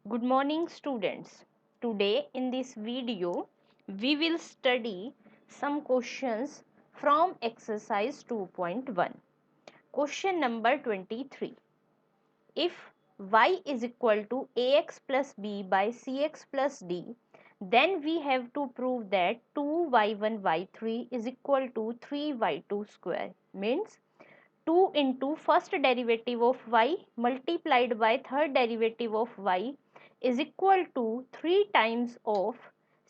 Good morning students. Today in this video we will study some questions from exercise 2.1. Question number 23. If y is equal to ax plus b by cx plus d, then we have to prove that 2y1 y3 is equal to 3y2 square. Means 2 into first derivative of y multiplied by third derivative of y is equal to 3 times of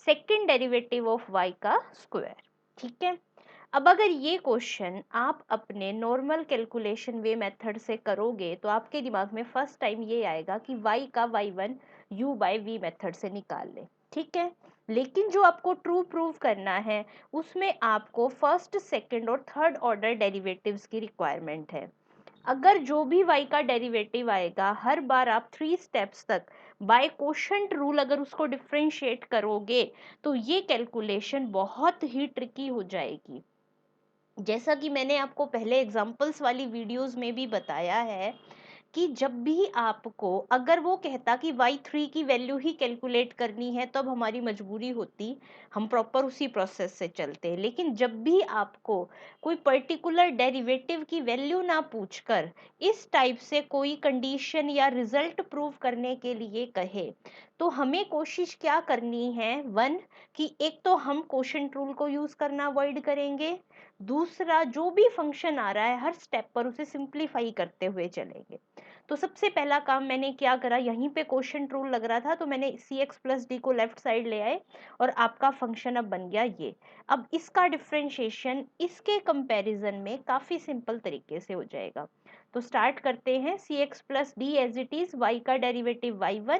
second derivative of y का square. ठीक है. अब अगर ये question आप अपने normal calculation वे method से करोगे तो आपके दिमाग में फर्स्ट टाइम ये आएगा कि y का y1 u bye v method से निकाल ले. ठीक है. लेकिन जो आपको ट्रू प्रूव करना है उसमें आपको फर्स्ट सेकंड और थर्ड ऑर्डर डेरिवेटिव्स की रिक्वायरमेंट है. अगर जो भी y का डेरिवेटिव आएगा हर बार आप 3 स्टेप्स तक बाय कोशेंट रूल अगर उसको डिफरेंशिएट करोगे तो ये कैलकुलेशन बहुत ही ट्रिकी हो जाएगी. जैसा कि मैंने आपको पहले एग्जांपल्स वाली वीडियोस में भी बताया है कि जब भी आपको अगर वो कहता कि y3 की वैल्यू ही कैलकुलेट करनी है तब हमारी मजबूरी होती, हम प्रॉपर उसी प्रोसेस से चलते. लेकिन जब भी आपको कोई पर्टिकुलर डेरिवेटिव की वैल्यू ना पूछकर इस टाइप से कोई कंडीशन या रिजल्ट प्रूव करने के लिए कहे तो हमें कोशिश क्या करनी है. वन, कि एक तो हम कोशेंट रूल को यूज करना अवॉइड करेंगे. दूसरा, जो भी फंक्शन आ रहा है हर स्टेप पर उसे सिंप्लीफाई करते हुए चलेंगे. तो सबसे पहला काम मैंने क्या करा, यहीं पे क्वेश्चन रूल लग रहा था तो मैंने सी एक्स प्लस डी को लेफ्ट साइड ले आए और आपका फंक्शन अब बन गया ये. अब इसका डिफ्रेंशिएशन इसके कंपैरिजन में काफी सिंपल तरीके से हो जाएगा. तो स्टार्ट करते हैं. C X plus D as it is, Y का डेरिवेटिव y1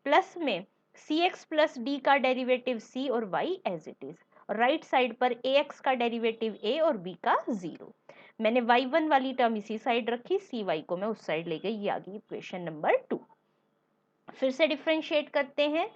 प्लस में सी एक्स प्लस डी का डेरिवेटिव c और y as it is. Right side पर ax का डेरिवेटिव a और b का 0. मैंने y1 वाली टर्म इसी साइड रखी, cy को मैं उस साइड ले गई. ये आ गई इक्वेशन नंबर 2. फिर से डिफरेंशिएट करते हैं.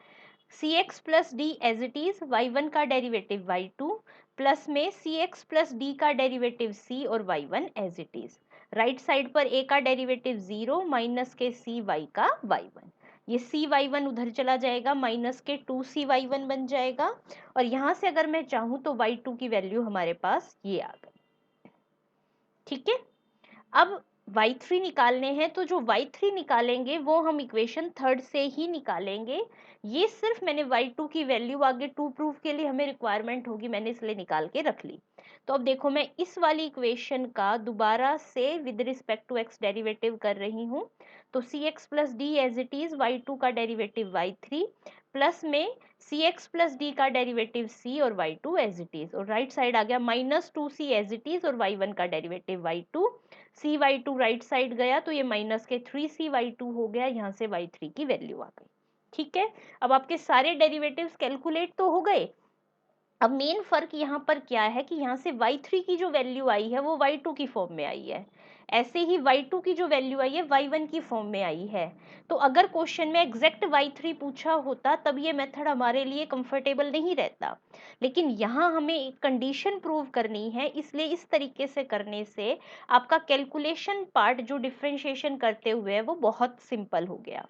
C X plus D as it is, y1 का डेरिवेटिव y2 प्लस में सी एक्स प्लस डी का डेरिवेटिव c और y1 as it is. Right side पर a का डेरिवेटिव 0 माइनस के cy का y1. ये cy1 उधर चला जाएगा, माइनस के 2cy1 बन जाएगा. और यहां से अगर मैं चाहूं तो y2 की वैल्यू हमारे पास ये आ गई. ठीक है. अब y3 निकालने हैं तो जो y3 निकालेंगे वो हम इक्वेशन थर्ड से ही निकालेंगे. ये सिर्फ मैंने y2 की वैल्यू आगे टू प्रूफ के लिए हमें रिक्वायरमेंट होगी, मैंने इसलिए निकाल के रख ली. तो अब देखो मैं इस वाली इक्वेशन का दोबारा से with respect to x derivative कर रही हूँ. तो C X plus D as it is, y2 का डेरिवेटिव y3 प्लस में सी एक्स प्लस डी का डेरिवेटिव c और y2 एज इट इज. और राइट साइड आ गया minus 2c as it is और y1 का derivative y2. cy2 right side गया तो ये माइनस के 3cy2 हो गया. यहाँ से y3 की वैल्यू आ गई. ठीक है. अब आपके सारे डेरिवेटिव्स कैलकुलेट तो हो गए. अब मेन फर्क यहाँ पर क्या है कि यहाँ से y3 की जो वैल्यू आई है वो y2 की फॉर्म में आई है. ऐसे ही y2 की जो वैल्यू आई है y1 की फॉर्म में आई है. तो अगर क्वेश्चन में एग्जैक्ट y3 पूछा होता तब ये मेथड हमारे लिए कंफर्टेबल नहीं रहता. लेकिन यहाँ हमें एक कंडीशन प्रूव करनी है, इसलिए इस तरीके से करने से आपका कैलकुलेशन पार्ट जो डिफरेंशिएशन करते हुए है वो बहुत सिंपल हो गया.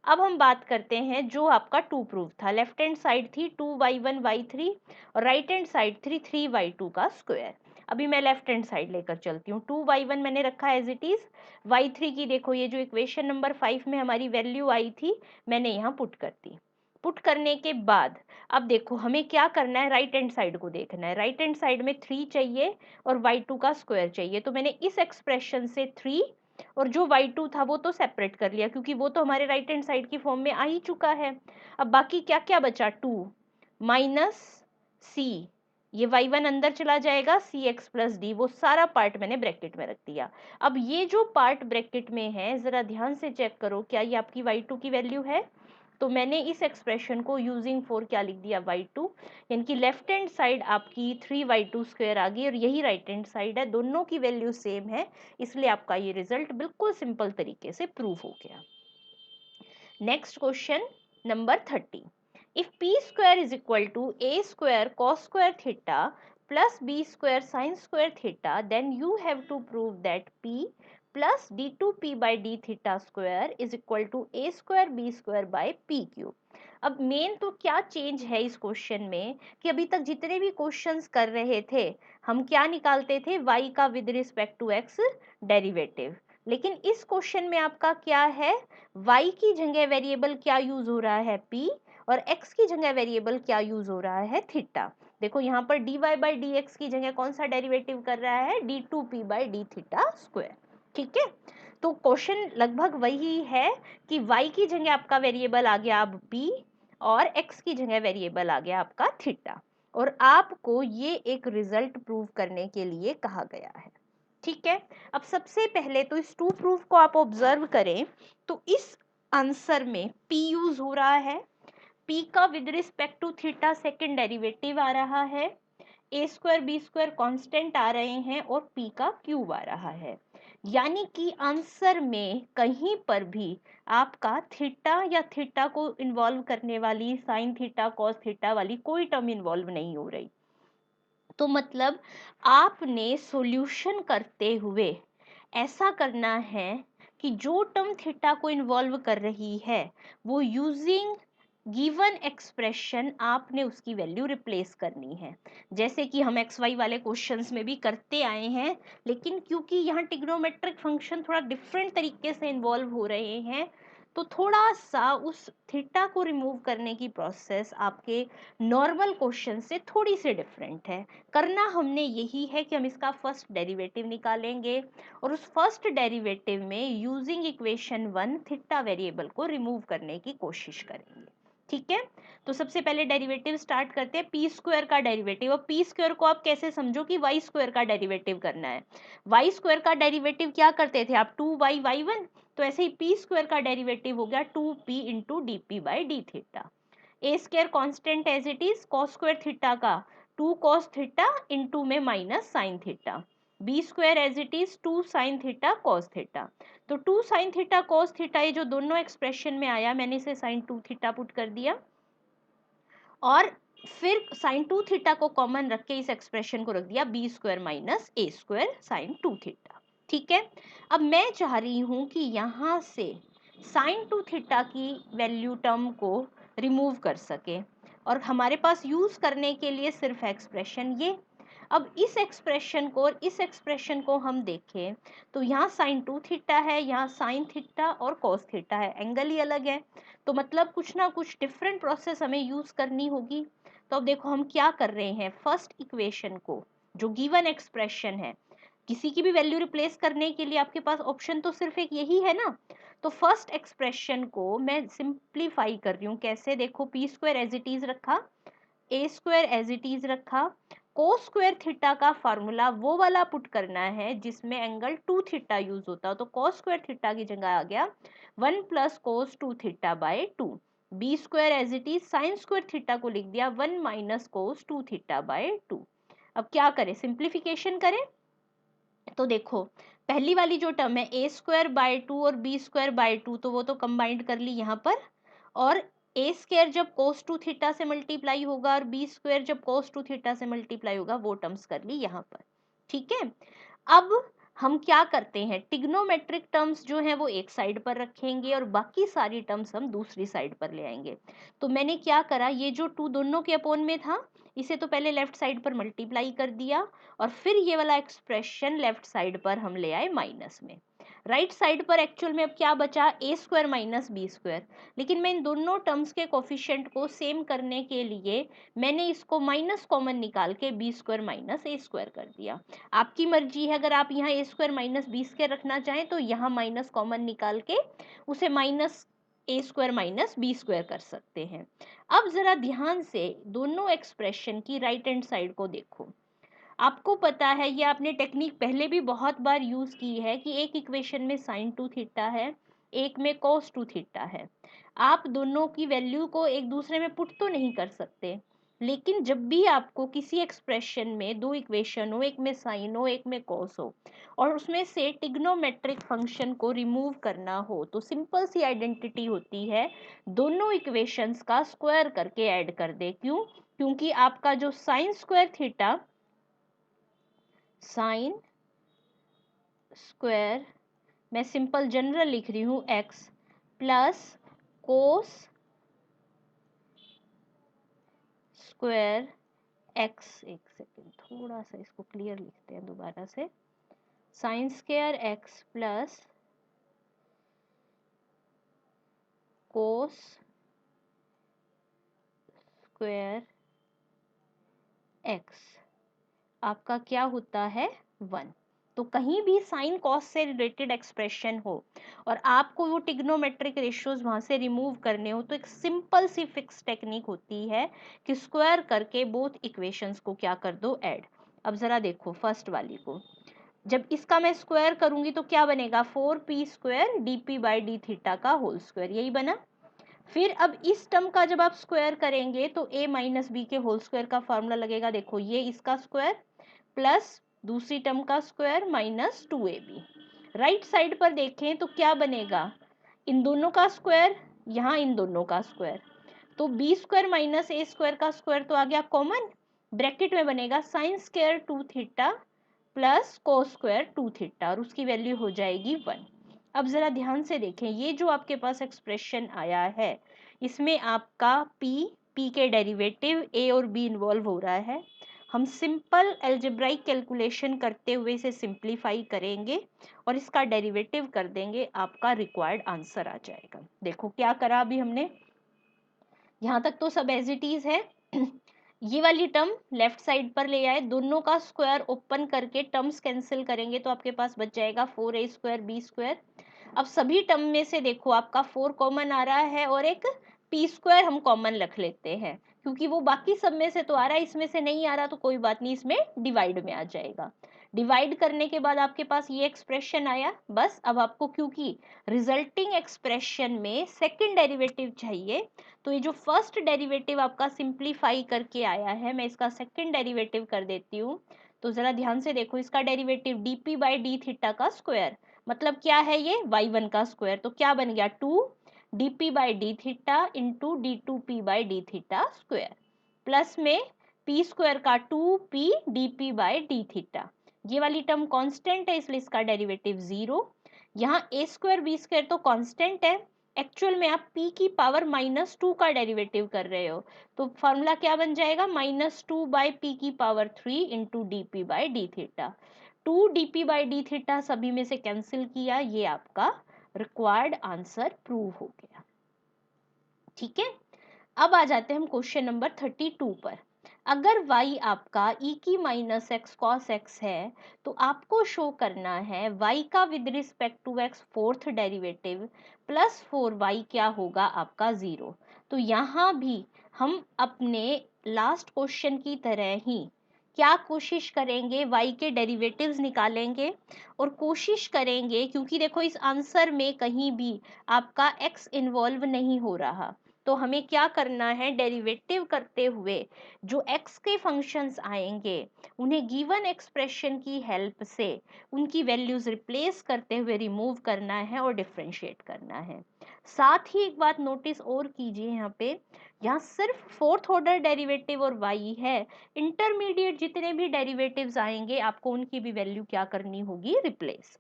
अब हम बात करते हैं जो आपका टू प्रूफ था. लेफ्ट हैंड साइड थी 2y1 y3 और राइट हैंड साइड थी 3y2 का स्क्वायर. अभी मैं लेफ्ट हैंड साइड लेकर चलती हूँ. 2y1 मैंने रखा एज इट इज. y3 की देखो ये जो इक्वेशन नंबर 5 में हमारी वैल्यू आई थी मैंने यहाँ पुट कर दी. पुट करने के बाद अब देखो हमें क्या करना है, राइट हैंड साइड को देखना है. राइट हैंड साइड में 3 चाहिए और y2 का स्क्वायर चाहिए. तो मैंने इस एक्सप्रेशन से 3 और जो y2 था वो तो सेपरेट कर लिया क्योंकि वो तो हमारे राइट हैंड साइड की फॉर्म में आ ही चुका है. अब बाकी क्या क्या बचा, 2 माइनस c, ये y1 अंदर चला जाएगा, सी एक्स प्लस डी, वो सारा पार्ट मैंने ब्रैकेट में रख दिया. अब ये जो पार्ट ब्रैकेट में है जरा ध्यान से चेक करो क्या ये आपकी y2 की वैल्यू है. तो मैंने इस एक्सप्रेशन को यूजिंग फॉर क्या लिख दिया, y2. यानी कि लेफ्ट हैंड साइड आपकी 3y2 स्क्वायर आ गई और यही राइट हैंड साइड है, दोनों की वैल्यू सेम है, इसलिए आपका ये रिजल्ट बिल्कुल सिंपल तरीके से प्रूव हो गया. Next question number 30. इफ p square is equal to a square cos square theta plus b square sin square theta, then you have to prove that p plus d2p by D theta square is equal to a square b square by p cube. अब main तो क्या change है इस question में कि अभी तक जितने भी क्वेश्चंस कर रहे थे हम क्या निकालते थे, y का with respect to x derivative, लेकिन इस क्वेश्चन में आपका क्या है, y की जगह वेरिएबल क्या यूज हो रहा है p, और x की जगह वेरिएबल क्या यूज हो रहा है थीटा। देखो यहाँ पर dy बाई डी एक्स की जगह कौन सा डेरिवेटिव कर रहा है, d2p by D theta square. ठीक है, तो क्वेश्चन लगभग वही है कि y की जगह आपका वेरिएबल आ गया अब p और x की जगह वेरिएबल आ गया आपका थीटा, और आपको ये एक रिजल्ट प्रूव करने के लिए कहा गया है। ठीक है, अब सबसे पहले तो इस टू प्रूफ को आप ऑब्जर्व करें तो इस आंसर में p यूज हो रहा है, p का with respect to theta second derivative आ रहा है, a square B square constant आ रहे हैं और p का क्यूब आ रहा है, यानी कि आंसर में कहीं पर भी आपका थीटा या थीटा को इन्वॉल्व करने वाली साइन थीटा कॉस थीटा वाली कोई टर्म इन्वॉल्व नहीं हो रही। तो मतलब आपने सॉल्यूशन करते हुए ऐसा करना है कि जो टर्म थीटा को इन्वॉल्व कर रही है वो यूजिंग गिवन एक्सप्रेशन आपने उसकी वैल्यू रिप्लेस करनी है, जैसे कि हम एक्स वाई वाले क्वेश्चंस में भी करते आए हैं, लेकिन क्योंकि यहाँ ट्रिग्नोमेट्रिक फंक्शन थोड़ा डिफरेंट तरीके से इन्वॉल्व हो रहे हैं तो थोड़ा सा उस थीटा को रिमूव करने की प्रोसेस आपके नॉर्मल क्वेश्चन से थोड़ी सी डिफरेंट है। करना हमने यही है कि हम इसका फर्स्ट डेरिवेटिव निकालेंगे और उस फर्स्ट डेरिवेटिव में यूजिंग इक्वेशन 1 थीटा वेरिएबल को रिमूव करने की कोशिश करेंगे। ठीक है, तो सबसे पहले डेरिवेटिव स्टार्ट करते हैं, पी स्क्वायर का डेरिवेटिव। और पी स्क्वायर को आप कैसे समझो कि वाई स्क्वायर का डेरिवेटिव करना है। वाई स्क्वायर का डेरिवेटिव क्या करते थे आप, 2y/y1, तो ऐसे ही पी स्क्वायर का डेरिवेटिव हो गया 2p into D P by D theta. A square constant as it is, cos square theta का 2 cos थीटा इंटू में minus sine theta, B square as it is 2 sin theta cos theta. तो 2 sin theta cos theta ये जो दोनों expression में आया मैंने इसे sin 2 थीटा पुट कर दिया और फिर sin 2 थीटा को कॉमन रख के इस एक्सप्रेशन को रख दिया बी स्क्वायर माइनस ए स्क्वायर sin 2 थीटा। ठीक है, अब मैं चाह रही हूं कि यहां से sin 2 थीटा की वैल्यू टर्म को रिमूव कर सके और हमारे पास यूज करने के लिए सिर्फ एक्सप्रेशन ये। अब इस एक्सप्रेशन को और इस एक्सप्रेशन को हम देखें तो यहाँ साइन 2 थीटा है, यहाँ साइन थीटा और कॉस थीटा है, एंगल ही अलग है, तो मतलब कुछ ना कुछ डिफरेंट प्रोसेस हमें यूज करनी होगी। तो अब देखो हम क्या कर रहे हैं, फर्स्ट इक्वेशन को जो गिवन एक्सप्रेशन है किसी की भी वैल्यू रिप्लेस करने के लिए आपके पास ऑप्शन तो सिर्फ एक यही है ना, तो फर्स्ट एक्सप्रेशन को मैं सिंप्लीफाई कर रही हूँ कैसे, देखो P square as it is रखा, A square as it is रखा, कोस स्क्वायर थीटा का फार्मूला वो वाला पुट करना है जिसमें एंगल 2 थीटा यूज होता, तो कोस स्क्वायर थीटा की जगह आ गया 1 plus cos 2 theta by 2, B square as it is sine square theta को लिख दिया 1 माइनस कोस 2 थीटा बाय 2। अब क्या करें, सिंप्लीफिकेशन करें, तो देखो पहली वाली जो टर्म है ए स्क्वायर बाय 2 और बी स्क्वायर बाय 2 तो वो तो कंबाइंड कर ली यहाँ पर, और ए स्क्वायर जब कोस 2 थीटा से मल्टीप्लाई होगा और बी स्क्वायर जब कोस 2 थीटा से मल्टीप्लाई होगा वो टर्म्स कर ली यहाँ पर। ठीक है, अब हम क्या करते हैं, टिग्नोमेट्रिक टर्म्स जो हैं वो एक साइड पर रखेंगे और बाकी सारी टर्म्स हम दूसरी साइड पर ले आएंगे। तो मैंने क्या करा, ये जो 2 दोनों के अपोन में था इसे तो पहले लेफ्ट साइड पर मल्टीप्लाई कर दिया और फिर ये वाला एक्सप्रेशन लेफ्ट साइड पर हम ले आए माइनस में। राइट साइड पर एक्चुअल में अब क्या बचा, ए स्क्वायर माइनस बी स्क्वायर, लेकिन मैं इन दोनों टर्म्स के कोफिशिएंट को सेम करने के लिए मैंने इसको माइनस कॉमन निकाल के बी स्क्वायर माइनस ए स्क्वायर कर दिया। आपकी मर्जी है, अगर आप यहाँ ए स्क्वायर माइनस बी स्क्वायर रखना चाहें तो यहाँ माइनस कॉमन निकाल के उसे माइनस ए स्क्वायर माइनस बी स्क्वायर कर सकते हैं। अब जरा ध्यान से दोनों एक्सप्रेशन की राइट हैंड साइड को देखो, आपको पता है ये आपने टेक्निक पहले भी बहुत बार यूज की है कि एक इक्वेशन में साइन 2 थीटा है एक में cos 2 थीटा है, आप दोनों की वैल्यू को एक दूसरे में पुट तो नहीं कर सकते, लेकिन जब भी आपको किसी एक्सप्रेशन में दो इक्वेशन हो, एक में साइन हो एक में कॉस हो और उसमें से टिग्नोमेट्रिक फंक्शन को रिमूव करना हो तो सिंपल सी आइडेंटिटी होती है, दोनों इक्वेशंस का स्क्वायर करके ऐड कर दे। क्यों, क्योंकि आपका जो sign square theta sine square मैं सिंपल जनरल लिख रही हूँ x plus cos square x, एक सेकेंड थोड़ा सा इसको क्लियर लिखते हैं दोबारा से, sine square x plus cos square x आपका क्या होता है 1। तो कहीं भी साइन कॉस से रिलेटेड एक्सप्रेशन हो और आपको वो टिग्नोमेट्रिक रेशियोज वहां से रिमूव करने हो तो एक सिंपल सी फिक्स टेक्निक होती है कि स्क्वायर करके बोथ इक्वेशंस को क्या कर दो ऐड। अब जरा देखो फर्स्ट वाली को, जब इसका मैं स्क्वायर करूंगी तो क्या बनेगा 4p square D by D theta का होल स्क्वायर, यही बना। फिर अब इस टर्म का जब आप स्क्वायर करेंगे तो a माइनस बी के होल स्क्वायर का फॉर्मूला लगेगा, देखो ये इसका स्क्वायर प्लस दूसरी टर्म का square minus 2ab। Right side पर देखें तो क्या बनेगा, इन दोनों का स्क्वायर, यहाँ इन दोनों का स्क्वायर, तो बी स्क्वायर माइनस ए स्क्वायर का स्क्वायर तो आ गया कॉमन, ब्रैकेट में बनेगा sine square 2 theta plus cos square 2 theta और उसकी वैल्यू हो जाएगी 1। अब जरा ध्यान से देखें, ये जो आपके पास एक्सप्रेशन आया है इसमें आपका p के डेरिवेटिव a और b इन्वॉल्व हो रहा है। हम सिंपल एल्जेब्राइक कैलकुलेशन करते हुए इसे सिंप्लीफाई करेंगे और इसका डेरिवेटिव कर देंगे, आपका रिक्वायर्ड आंसर आ जाएगा। देखो क्या करा अभी हमने, यहाँ तक तो सब एज इट इज है। ये वाली टर्म लेफ्ट साइड पर ले आए, दोनों का स्क्वायर ओपन करके टर्म्स कैंसिल करेंगे तो आपके पास बच जाएगा 4a स्क्वायर बी स्क्वायर। अब सभी टर्म में से देखो आपका 4 कॉमन आ रहा है और एक p स्क्वायर हम कॉमन रख लेते हैं, क्योंकि वो बाकी सब में से तो आ रहा है, इसमें से नहीं आ रहा तो कोई बात नहीं, इसमें डिवाइड में आ जाएगा। डिवाइड करने के बाद आपके पास ये एक्सप्रेशन आया। बस अब आपको क्योंकि रिजल्टिंग एक्सप्रेशन में सेकंड डेरिवेटिव चाहिए तो ये जो फर्स्ट डेरिवेटिव आपका सिंप्लीफाई करके आया है मैं इसका सेकंड डेरिवेटिव कर देती हूँ। तो जरा ध्यान से देखो, इसका derivative dp by D theta का स्क्वायर, मतलब क्या है ये y1 का स्क्वायर, तो क्या बन गया 2 dp by D theta into d2p by D theta square, plus में p स्क्वायर का 2p dp by D theta. ये वाली टर्म कांस्टेंट है इसलिए इसका डेरिवेटिव 0। यहाँ a स्क्वायर b स्क्वायर तो कांस्टेंट है, एक्चुअल में आप p की पावर -2 का डेरिवेटिव कर रहे हो, तो फॉर्मूला क्या बन जाएगा -2 बाई पी की power 3 into D P by D theta. 2 dp by D theta सभी में से कैंसिल किया, ये आपका रिक्वायर्ड आंसर प्रूव हो गया। ठीक है, अब आ जाते हैं हम क्वेश्चन नंबर 32 पर। अगर y आपका e की माइनस एक्स कॉस एक्स है तो आपको शो करना है y का with respect to x fourth derivative plus 4y क्या होगा आपका 0। तो यहाँ भी हम अपने लास्ट क्वेश्चन की तरह ही क्या कोशिश करेंगे, y के डेरिवेटिव्स निकालेंगे और कोशिश करेंगे, क्योंकि देखो इस आंसर में कहीं भी आपका x इन्वॉल्व नहीं हो रहा, तो हमें क्या करना है, डेरिवेटिव करते हुए जो x के फंक्शंस आएंगे उन्हें गिवन एक्सप्रेशन की हेल्प से उनकी वैल्यूज रिप्लेस करते हुए रिमूव करना है और डिफरेंशिएट करना है। साथ ही एक बात नोटिस और कीजिए, यहाँ सिर्फ फोर्थ ऑर्डर डेरिवेटिव और y है, इंटरमीडिएट जितने भी डेरिवेटिव्स आएंगे आपको उनकी भी वैल्यू क्या करनी होगी, रिप्लेस।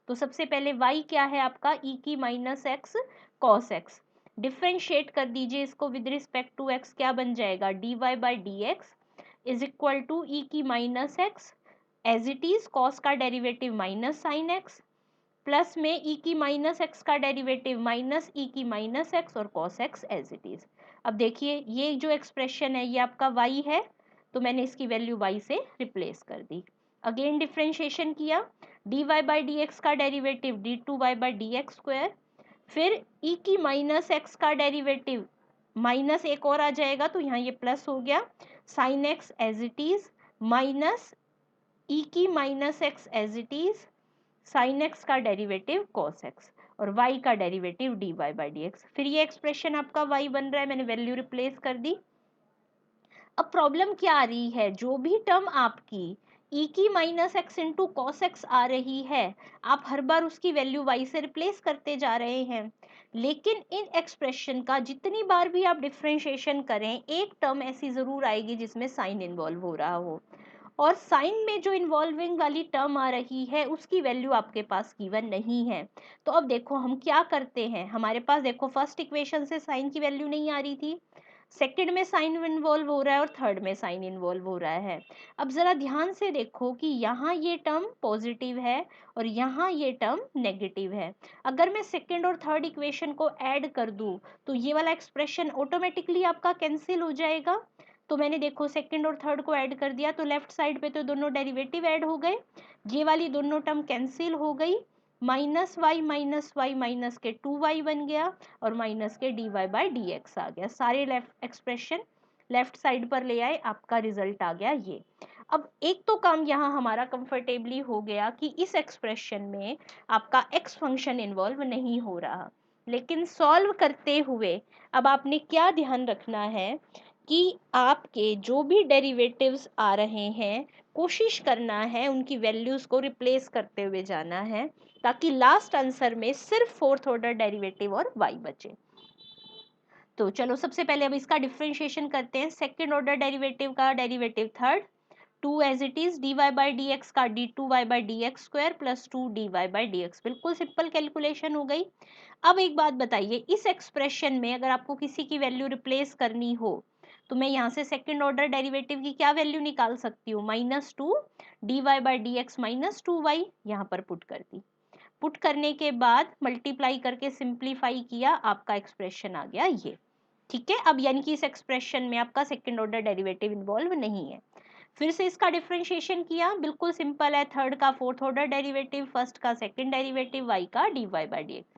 तो सबसे पहले y क्या है आपका e की minus x cos x, differentiate कर दीजिए इसको विद रिस्पेक्ट टू x, क्या बन जाएगा dy by D X is equal to E की minus X as it is, cos का derivative minus sine X, plus में ई की माइनस एक्स का डेरिवेटिव माइनस ई की माइनस एक्स और cos X as it is. अब देखिए ये जो एक्सप्रेशन है ये आपका y है, तो मैंने इसकी वैल्यू y से रिप्लेस कर दी। अगेन डिफ्रेंशिएशन किया, dy बाई डी एक्स का derivative D two Y by D X square, फिर e की माइनस एक्स का डेरिवेटिव माइनस एक और आ जाएगा तो यहाँ ये प्लस हो गया, sine X as it is minus E की minus X as it is, sine X का डेरिवेटिव कॉस एक्स और y का derivative dy by D X. फिर ये एक्सप्रेशन आपका y बन रहा है, मैंने वैल्यू रिप्लेस कर दी। अब प्रॉब्लम क्या आ रही है, जो भी टर्म आपकी e की minus X into cos X आ रही है आप हर बार उसकी वैल्यू y से रिप्लेस करते जा रहे हैं, लेकिन इन एक्सप्रेशन का जितनी बार भी आप डिफ्रेंशिएशन करें एक टर्म ऐसी जरूर आएगी जिसमें साइन इन्वॉल्व हो रहा हो, और साइन में जो इन्वॉल्विंग वाली टर्म आ रही है उसकी वैल्यू आपके पास गिवन नहीं है। तो अब देखो हम क्या करते हैं, हमारे पास देखो फर्स्ट इक्वेशन से साइन की वैल्यू नहीं आ रही थी, सेकंड में साइन इन्वॉल्व हो रहा है और थर्ड में साइन इन्वॉल्व हो रहा है। अब जरा ध्यान से देखो कि यहाँ ये टर्म पॉजिटिव है और यहाँ ये टर्म नेगेटिव है। अगर मैं सेकंड और थर्ड इक्वेशन को ऐड कर दूं तो ये वाला एक्सप्रेशन ऑटोमेटिकली आपका कैंसिल हो जाएगा। तो मैंने देखो सेकंड और थर्ड को ऐड कर दिया तो लेफ्ट साइड पे तो दोनों डेरिवेटिव ऐड हो गए, ये वाली दोनों टर्म कैंसिल हो गई, माइनस वाई माइनस के 2y बन गया और माइनस के dy बाई डी एक्स आ गया। सारे लेफ्ट एक्सप्रेशन लेफ्ट साइड पर ले आए, आपका रिजल्ट आ गया ये। अब एक तो काम यहाँ हमारा कंफर्टेबली हो गया कि इस एक्सप्रेशन में आपका x फंक्शन इन्वॉल्व नहीं हो रहा। लेकिन सॉल्व करते हुए अब आपने क्या ध्यान रखना है कि आपके जो भी डेरिवेटिव्स आ रहे हैं कोशिश करना है उनकी वैल्यूज को रिप्लेस करते हुए जाना है, ताकि लास्ट आंसर में सिर्फ फोर्थ ऑर्डर डेरिवेटिव और y बचे। तो चलो सबसे पहले अब इसका डिफरेंशिएशन करते हैं। सेकंड ऑर्डर डेरिवेटिव का derivative third, 2 as it is, dy by D X का d2y by D X square plus 2 dy by D X. बिल्कुल सिंपल कैलकुलेशन हो गई। अब एक बात बताइए, इस एक्सप्रेशन में अगर आपको किसी की वैल्यू रिप्लेस करनी हो तो मैं यहाँ से सेकंड ऑर्डर डेरिवेटिव की क्या वैल्यू निकाल सकती हूँ, -2 dy by D x minus 2y, यहाँ पर पुट कर दी। पुट करने के बाद मल्टीप्लाई करके सिंप्लीफाई किया, आपका एक्सप्रेशन आ गया ये। ठीक है, अब यानी कि इस एक्सप्रेशन में आपका सेकंड ऑर्डर डेरिवेटिव इन्वॉल्व नहीं है। फिर से इसका डिफरेंशिएशन किया, बिल्कुल सिंपल है, थर्ड का फोर्थ ऑर्डर डेरिवेटिव, फर्स्ट का सेकंड डेरिवेटिव, y का dy by D x,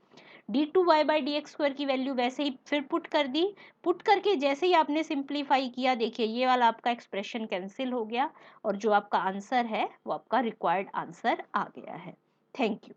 d2y by D X square की वैल्यू वैसे ही फिर पुट कर दी। पुट करके जैसे ही आपने सिंप्लीफाई किया, देखिए ये वाला आपका एक्सप्रेशन कैंसिल हो गया और जो आपका आंसर है वो आपका रिक्वायर्ड आंसर आ गया है। Thank you.